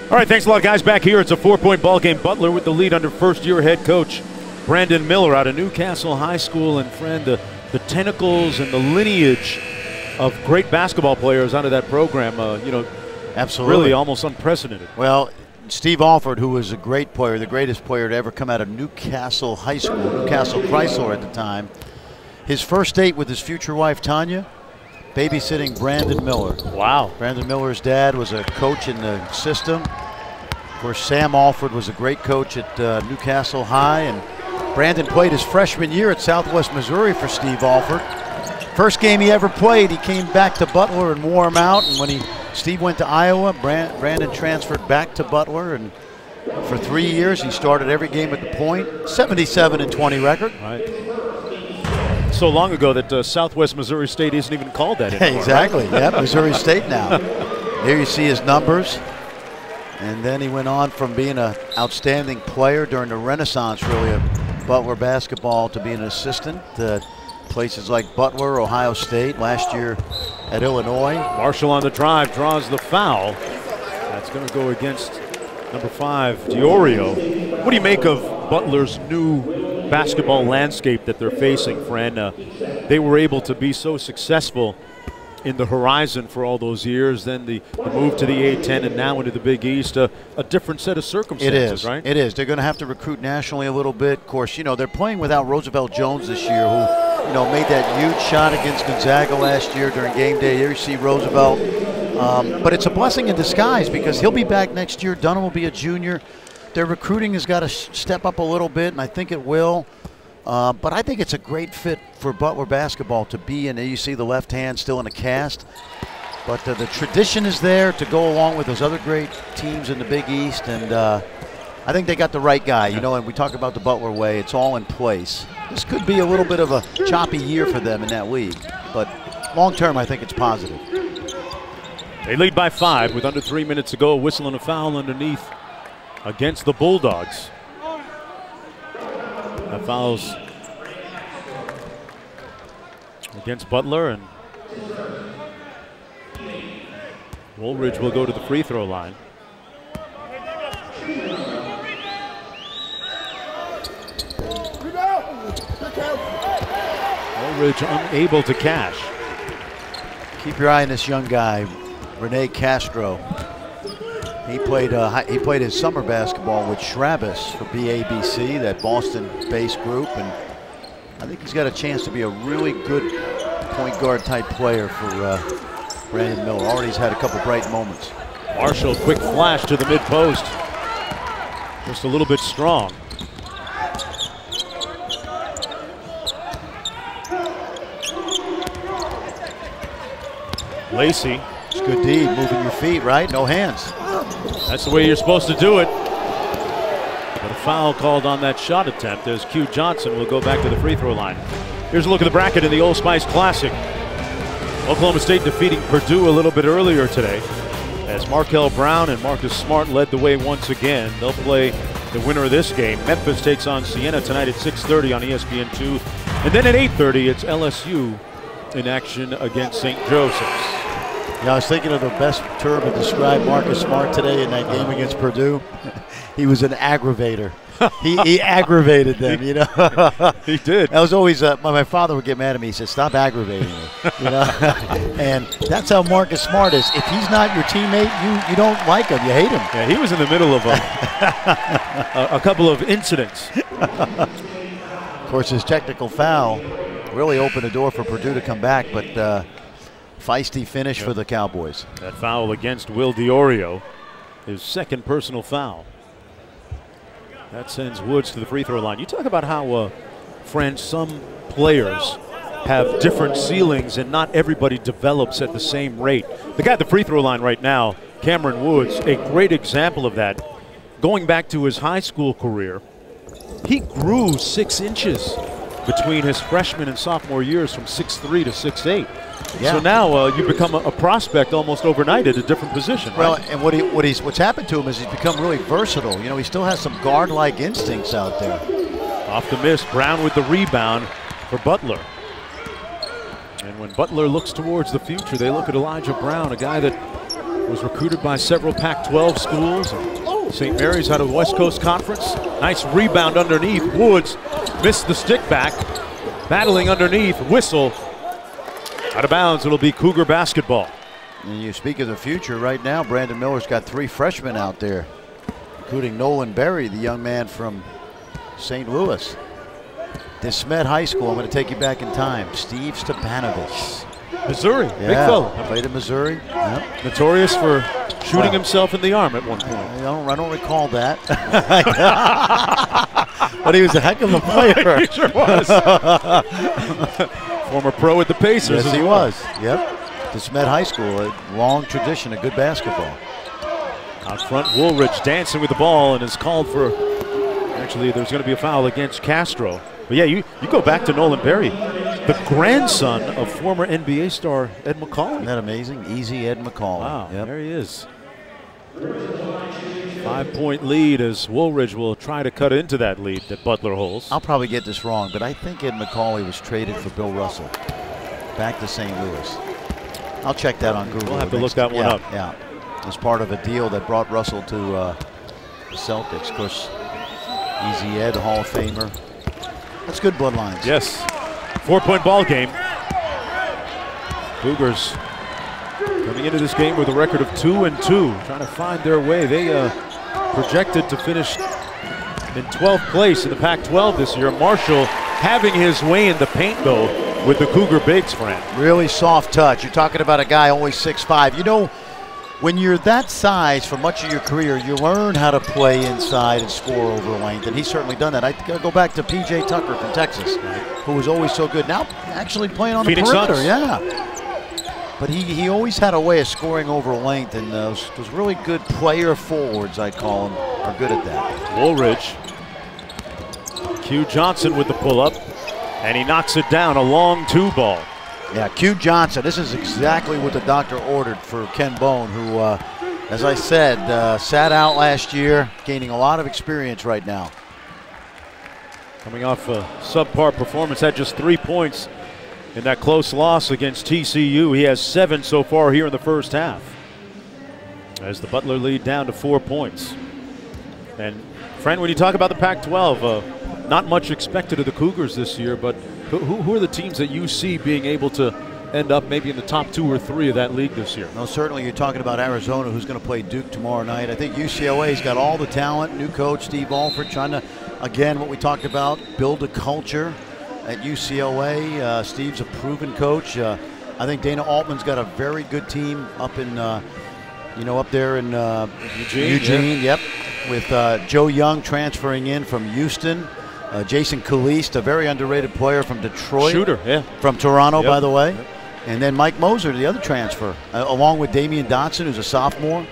S2: All right, thanks a lot, guys. Back here, it's a 4-point ball game. Butler with the lead under first-year head coach Brandon Miller out of Newcastle High School. And friend, the tentacles and the lineage of great basketball players out of that program.
S1: Absolutely.
S2: Really almost unprecedented.
S1: Well, Steve Alford, who was a great player, the greatest player to ever come out of Newcastle High School, Newcastle Chrysler at the time, his first date with his future wife, Tanya, babysitting Brandon Miller.
S2: Wow.
S1: Brandon Miller's dad was a coach in the system. Of course, Sam Alford was a great coach at Newcastle High, and Brandon played his freshman year at Southwest Missouri for Steve Alford. First game he ever played, he came back to Butler and wore him out, and when Steve went to Iowa, Brandon transferred back to Butler, and for 3 years he started every game at the point. 77-20 record.
S2: Right. So long ago that Southwest Missouri State isn't even called that anymore.
S1: Exactly,
S2: right?
S1: yeah, Missouri State now. Here you see his numbers. And then he went on from being an outstanding player during the renaissance, really, of Butler basketball to being an assistant at places like Butler, Ohio State, last year at Illinois.
S2: Marshall on the drive, draws the foul. That's going to go against number 5, Diorio. What do you make of Butler's new basketball landscape that they're facing, Fran? They were able to be so successful in the Horizon for all those years, then the move to the A-10 and now into the Big East, a different set of circumstances, right?
S1: It is. They're going to have to recruit nationally a little bit. Of course, you know, they're playing without Roosevelt Jones this year, who, you know, made that huge shot against Gonzaga last year during game day. Here you see Roosevelt. But it's a blessing in disguise because he'll be back next year. Dunham will be a junior. Their recruiting has got to step up a little bit, and I think it will. But I think it's a great fit for Butler basketball to be in. There you see the left hand still in a cast. But the tradition is there to go along with those other great teams in the Big East. And I think they got the right guy. You know, and we talk about the Butler way. It's all in place. This could be a little bit of a choppy year for them in that league. But long term, I think it's positive.
S2: They lead by 5 with under 3 minutes to go. Whistle and a foul underneath against the Bulldogs. That foul's against Butler, and Woolridge will go to the free throw line. Woolridge unable to cash.
S1: Keep your eye on this young guy, Rene Castro. He played his summer basketball with Schrabis for BABC, that Boston-based group, and I think he's got a chance to be a really good point guard type player for Brandon Miller. Already he's had a couple bright moments.
S2: Marshall, quick flash to the mid post. Just a little bit strong. Lacey.
S1: It's good D, moving your feet, right? No hands.
S2: That's the way you're supposed to do it. But a foul called on that shot attempt as Q Johnson will go back to the free throw line. Here's a look at the bracket in the Old Spice Classic. Oklahoma State defeating Purdue a little bit earlier today as Markel Brown and Marcus Smart led the way once again. They'll play the winner of this game. Memphis takes on Siena tonight at 6:30 on ESPN2. And then at 8:30, it's LSU in action against St. Joseph's.
S1: Yeah, I was thinking of the best term to describe Marcus Smart today in that game against Purdue. He was an aggravator. He aggravated them, you know.
S2: He did.
S1: That was always my father would get mad at me. He said, "Stop aggravating me," you know. And that's how Marcus Smart is. If he's not your teammate, you don't like him. You hate him.
S2: Yeah, he was in the middle of a couple of incidents.
S1: Of course, his technical foul really opened the door for Purdue to come back, but feisty finish for the Cowboys.
S2: That foul against Will Diorio, his second personal foul. That sends Woods to the free throw line. You talk about how, French, some players have different ceilings and not everybody develops at the same rate. The guy at the free throw line right now, Cameron Woods, a great example of that. Going back to his high school career, he grew 6 inches between his freshman and sophomore years from 6'3" to 6'8". Yeah. So now you become a prospect almost overnight at a different position.
S1: Well,
S2: right?
S1: and what's happened to him is he's become really versatile. You know, he still has some guard-like instincts out there.
S2: Off the miss, Brown with the rebound for Butler. And when Butler looks towards the future, they look at Elijah Brown, a guy that was recruited by several Pac-12 schools. St. Mary's out of the West Coast Conference. Nice rebound underneath. Woods missed the stick back. Battling underneath. Whistle. Out of bounds. It'll be Cougar basketball.
S1: And you speak of the future right now, Brandon Miller's got 3 freshmen out there, including Nolan Berry, the young man from St. Louis. DeSmet High School, I'm going to take you back in time. Steve Stepanovich.
S2: Missouri,
S1: Yeah,
S2: big fella.
S1: played in Missouri. Yep.
S2: Notorious for shooting himself in the arm at one point.
S1: I don't recall that. But he was a heck of a player.
S2: He sure was. Former pro at the Pacers.
S1: Yes, he was. Yep. DeSmet High School, a long tradition of good basketball.
S2: Out front, Woolridge dancing with the ball and is called for. Actually, there's going to be a foul against Castro. But yeah, you go back to Nolan Berry, the grandson of former NBA star Ed McCauley.
S1: Isn't that amazing? Easy Ed McCauley.
S2: Wow,
S1: yep.
S2: There he is. 5-point lead as Woolridge will try to cut into that lead that Butler holds.
S1: I'll probably get this wrong, but I think Ed McCauley was traded for Bill Russell back to St. Louis. I'll check that on Google.
S2: We'll have to look that one up.
S1: Yeah, as part of a deal that brought Russell to the Celtics. Of course, Easy Ed, Hall of Famer. That's good bloodlines.
S2: Yes. 4-point ball game. Cougars coming into this game with a record of 2-2, trying to find their way. They projected to finish in 12th place in the Pac-12 this year. Marshall having his way in the paint, though, with the Cougar bigs, Fran.
S1: Really soft touch. You're talking about a guy only 6'5". You know, when you're that size for much of your career, you learn how to play inside and score over length, and he's certainly done that. I gotta go back to P.J. Tucker from Texas, who was always so good. Now actually playing on
S2: Phoenix
S1: the perimeter,
S2: Suns.
S1: Yeah. But he always had a way of scoring over length, and those really good player forwards, I call them, are good at that.
S2: Woolridge. Q Johnson with the pull-up, and he knocks it down, a long 2-ball.
S1: Yeah, Q Johnson, this is exactly what the doctor ordered for Ken Bone, who, as I said, sat out last year, gaining a lot of experience right now.
S2: Coming off a subpar performance, had just 3 points in that close loss against TCU. He has 7 so far here in the first half, as the Butler lead down to 4 points. And, Fran, when you talk about the Pac-12, not much expected of the Cougars this year, but who are the teams that you see being able to end up maybe in the top 2 or 3 of that league this year?
S1: No, certainly you're talking about Arizona, who's going to play Duke tomorrow night. I think UCLA's got all the talent. New coach Steve Alford trying to, again, what we talked about, build a culture at UCLA. Steve's a proven coach. I think Dana Altman's got a very good team up in, up there in Eugene. Yep, with Joe Young transferring in from Houston. Jason Kalist, a very underrated player from Detroit.
S2: Shooter, yeah.
S1: From Toronto,
S2: Yep.
S1: by the way.
S2: Yep.
S1: And then Mike Moser, the other transfer, along with Damian Dotson, who's a sophomore.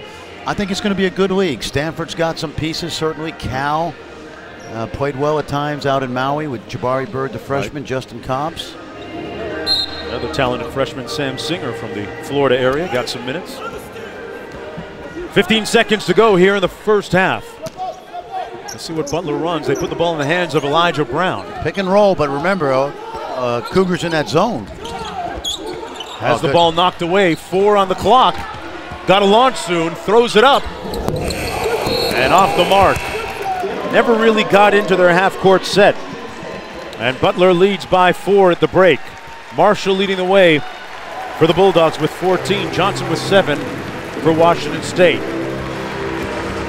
S1: I think it's going to be a good league. Stanford's got some pieces, certainly. Cal played well at times out in Maui with Jabari Bird, the freshman, right. Justin Cobbs.
S2: Another talented freshman, Sam Singer from the Florida area, got some minutes. 15 seconds to go here in the first half. Let's see what Butler runs. They put the ball in the hands of Elijah Brown.
S1: Pick and roll, but remember, Cougars in that zone.
S2: Has the ball knocked away, 4 on the clock. Got to launch soon, throws it up. And off the mark. Never really got into their half-court set. And Butler leads by 4 at the break. Marshall leading the way for the Bulldogs with 14. Johnson with 7 for Washington State.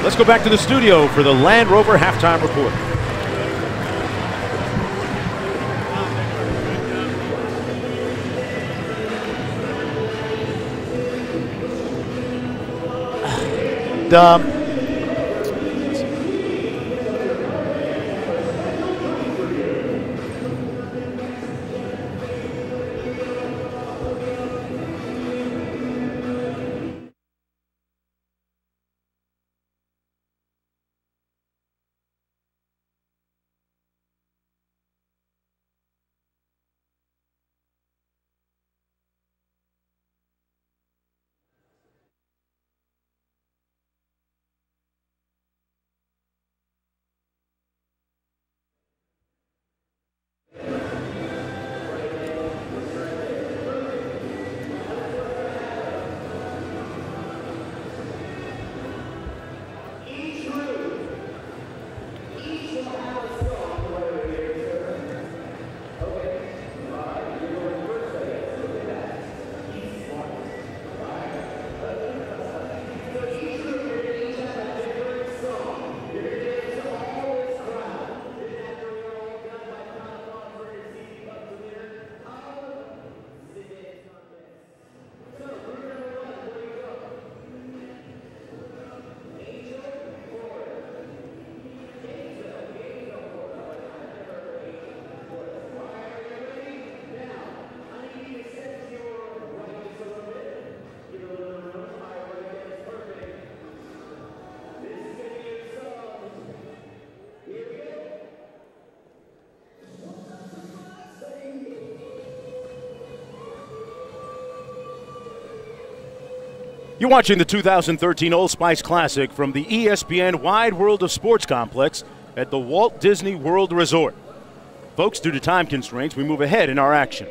S2: Let's go back to the studio for the Land Rover halftime report. You're watching the 2013 Old Spice Classic from the ESPN Wide World of Sports Complex at the Walt Disney World Resort. Folks, due to time constraints, we move ahead in our action.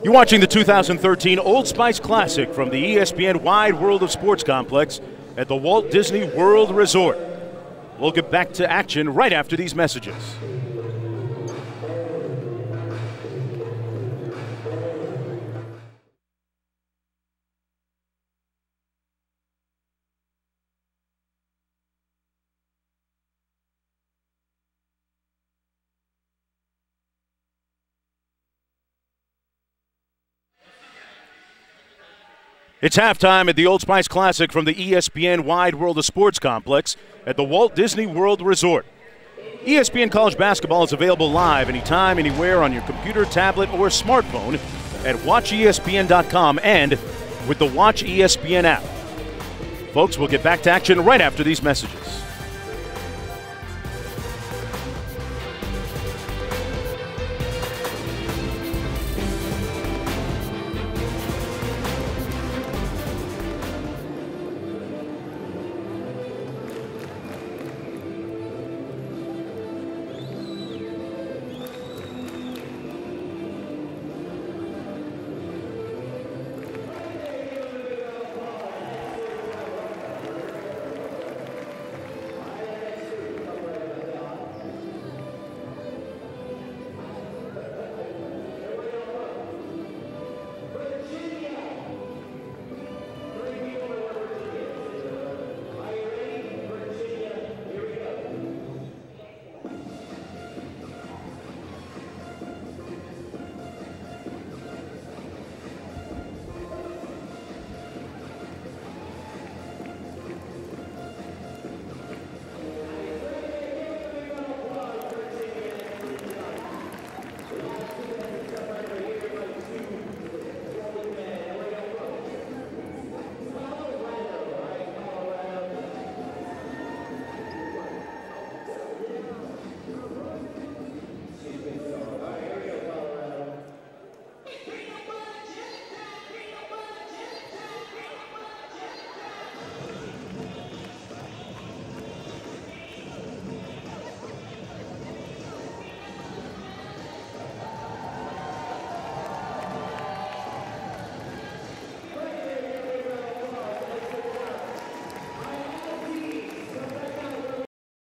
S2: You're watching the 2013 Old Spice Classic from the ESPN Wide World of Sports Complex at the Walt Disney World Resort. We'll get back to action right after these messages. It's halftime at the Old Spice Classic from the ESPN Wide World of Sports Complex at the Walt Disney World Resort. ESPN College Basketball is available live anytime, anywhere on your computer, tablet, or smartphone at WatchESPN.com and with the Watch ESPN app. Folks, we'll get back to action right after these messages.